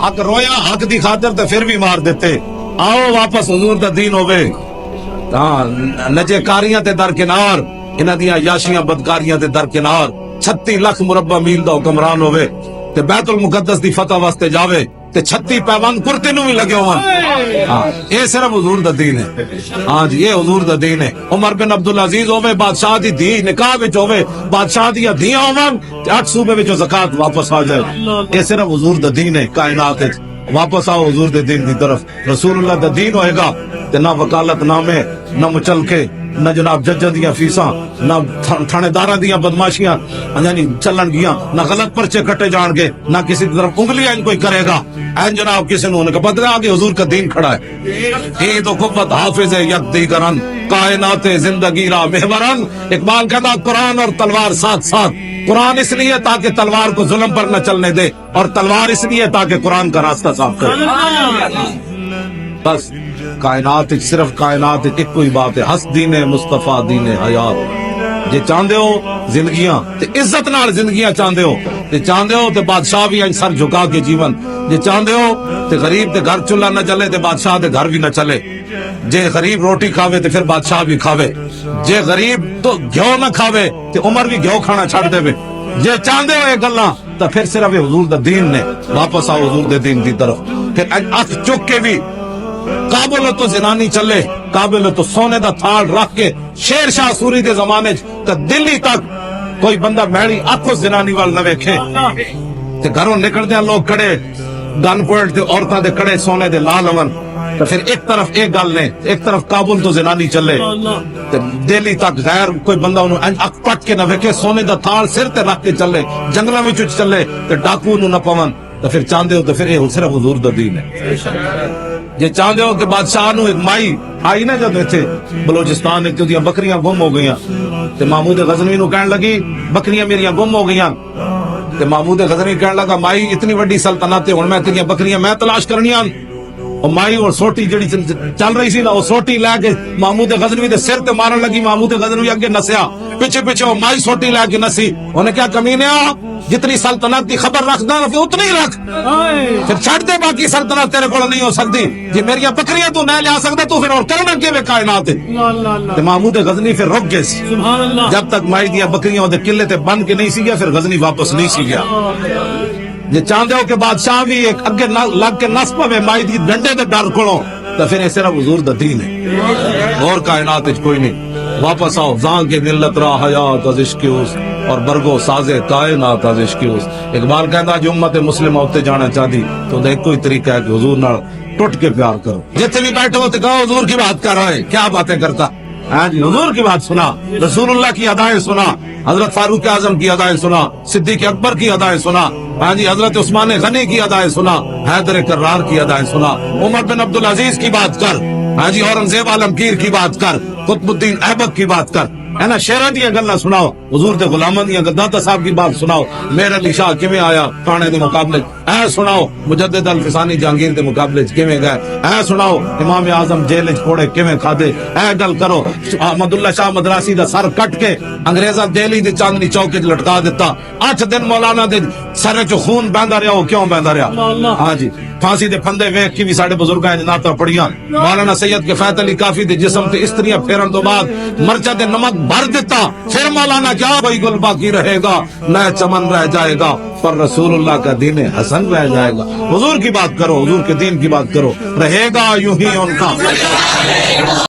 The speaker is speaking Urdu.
حق رویا حق دی خاطر تے پھر بھی مار دیتے. آؤ واپس حضور دا دین ہوے. ہاں نجے کاریاں تے درکنار, انہاں دیاں یاشیاں بدکاریاں تے درکنار. 36 لاکھ مربع میل دا حکمران ہوے تے بیت المقدس دی فتح واسطے جاوے تے 36 پیوند کرتے نو بھی لگے ہون. ہاں اے صرف حضور دا دین ہے. ہاں جی یہ حضور دا دین ہے. عمر بن عبدالعزیز ہوے بادشاہ دی دھی نکاح وچ ہوے, بادشاہ دی دھیاں ہون تے 8 صوبے وچوں زکات واپس آ جائے. اے صرف حضور دا دین ہے کائنات وچ. واپس آؤ حضور دے دین دی طرف. رسول اللہ دا دین ہوئے گا تے نہ وکالت نامے, نہ مچلکے, نہ جناب ججاں دیاں فیساں, نہ تھانے داراں دیاں بدماشیاں یعنی چلن گیاں, نہ غلط پرچے کٹے جان گے, نہ کسی طرف انگلیاں کوئی کرے گا. این جناب کسی نے کا بدلے آگے حضور کا دین کھڑا ہے. عید و قوت حافظ یک دیگرن, کائنات زندگی را محورن. اقبال کہتا قرآن اور تلوار ساتھ ساتھ. قرآن اس لیے تاکہ تلوار کو ظلم پر نہ چلنے دے, اور تلوار اس لیے تاکہ قرآن کا راستہ صاف کرے. بس کائنات صرف کائنات ایک کوئی بات ہے, ہس دین مصطفیٰ دین حیات. جے چاہندے ہو زندگیاں تے عزت نال زندگیاں چاہندے ہو, تے چاہندے ہو تے بادشاہ بھی آئی سر جھکا کے جیون. جے چاہندے ہو تے غریب تے گھر چولہا نہ چلے تے بادشاہ تے گھر بھی نہ چلے. جے غریب روٹی کھاوے تے پھر بادشاہ بھی کھاوے. جے غریب تو گھیو نہ کھاوے تے عمر بھی گھیو کھانا چھڑ دے. جے چاہندے ہو یہ گلاں تو پھر صرف حضور دا دین نے. واپس آؤ حضور دے دین دی طرف. پھر اکھ چک کے بھی قابل تو زنانی چلے, قابل تو سونے دا تھال رکھ کے شیر شاہ سوری دے زمانے تے دلی تک کوئی بندہ میڑی آنکھوں زنانی وال نہ ویکھے. تے گھروں نکلدے لوگ کڑے گن پوائنٹ تے عورتاں دے کڑے سونے دے لال ہون. تو پھر ایک طرف ایک گل نے, ایک طرف قابل تو زنانی چلے تے دلی تک غیر کوئی بندہ انہوں اک پٹ کے نہ ویکھے, سونے دا تھال سر تے رکھ کے چلے, جنگلاں وچ چلے تے ڈاکو نو نہ پون. تو پھر چاہندے ہو تو پھر یہ صرف حضور دا دین ہے. جے چاہندے ہو کہ بادشاہ نو ایک مائی آئی نا جب ایتھے بلوچستان وچ دیاں بکریاں گم ہو گئیاں تے محمود غزنوی نو کہن لگی بکریاں میریاں گم ہو گئیاں. تے محمود غزنوی کہن لگا مائی اتنی وڈی سلطنت ہے, ہن میں تیریاں بکریاں میں تلاش کرنیاں. اور مائی اور سوٹی جڑی چل رہی سی نا, وہ سوٹی لے کے محمود غزنوی دے سر تے مارن لگی. محمود غزنوی اگے نسیا, پیچھے پیچھے وہ مائی سوٹی لے کے نسی. انہیں کیا کمینیا, جتنی سلطنت کی خبر رکھنا نا پھر اتنی رکھ, پھر چھڑ دے باقی سلطنت تیرے کو نہیں ہو سکتی. جی میری بکریاں تو نہ لیا سکتا تو پھر اور کرنا کے وے کائنات. محمود غزنوی پھر رک گئے سی جب تک مائی دیا بکریاں دے قلعے تے بن کے نہیں سی گیا, پھر غزنوی واپس نہیں سی گیا. جے چاہندے ہو کہ بادشاہ بھی ایک اگے لگ کے نس پوے مائی دی ڈنڈے دے ڈر کولوں, تو پھر یہ صرف حضور دا دین ہے, اور کائنات وچ کوئی نہیں. واپس آؤ زان کے ملت را حیات از عشق اس, اور برگو سازے کائنات از عشق اس. اقبال کہندا جو امت مسلمہ ہوتے جانا چاہتی تو ایک کوئی طریقہ ہے کہ حضور نال ٹوٹ کے پیار کرو. جتنے بھی بیٹھے ہوتے کہو حضور کی بات کر رہے, کیا باتیں کرتا. ہاں جی حضور کی بات سنا, رسول اللہ کی ادائیں سنا, حضرت فاروق اعظم کی ادائیں سنا, صدیق اکبر کی ادائیں سنا, ہاں جی حضرت عثمان غنی کی ادائیں سنا, حیدر کرار کی ادائیں سنا, عمر بن عبدالعزیز کی بات کر, ہاں جی اورنگزیب عالمگیر کی بات کر, قطب الدین ایبک کی بات کر, ہے نا شیراں دیاں گلاں سناؤ, حضور دے غلاماں دیاں داتا صاحب کی بات سناؤ, میر علی شاہ کیویں آیا تھانے دے مقابلے اے سناؤ, مجدد الفسانی جہانگیر دے مقابلے کیویں گئے اے سناؤ, امام اعظم جیل وچ کوڑے کیویں کھادے اے گل کرو, احمد اللہ شاہ مدراسی دا سر کٹ کے انگریزاں دہلی دی چاندنی چوک وچ لٹکا دیتا. 8 دن مولانا دے سر وچ خون بہندا رہیا, وہ کیوں بہندا رہیا. ہاں جی پھانسی دے پھندے ویکھ کے بھی ساڈے بزرگاں نے نعتاں پڑھیاں. مولانا سید کفایت علی کافی دے جسم تے استریاں پھیرن تو بعد مرچا تے نمک بھر دیتا, پھر مولانا کیا کوئی گل باقی رہے گا, نہ چمن رہ جائے گا, پر رسول اللہ کا دین حسن رہ جائے گا. حضور کی بات کرو, حضور کے دین کی بات کرو, رہے گا یوں ہی ان کا.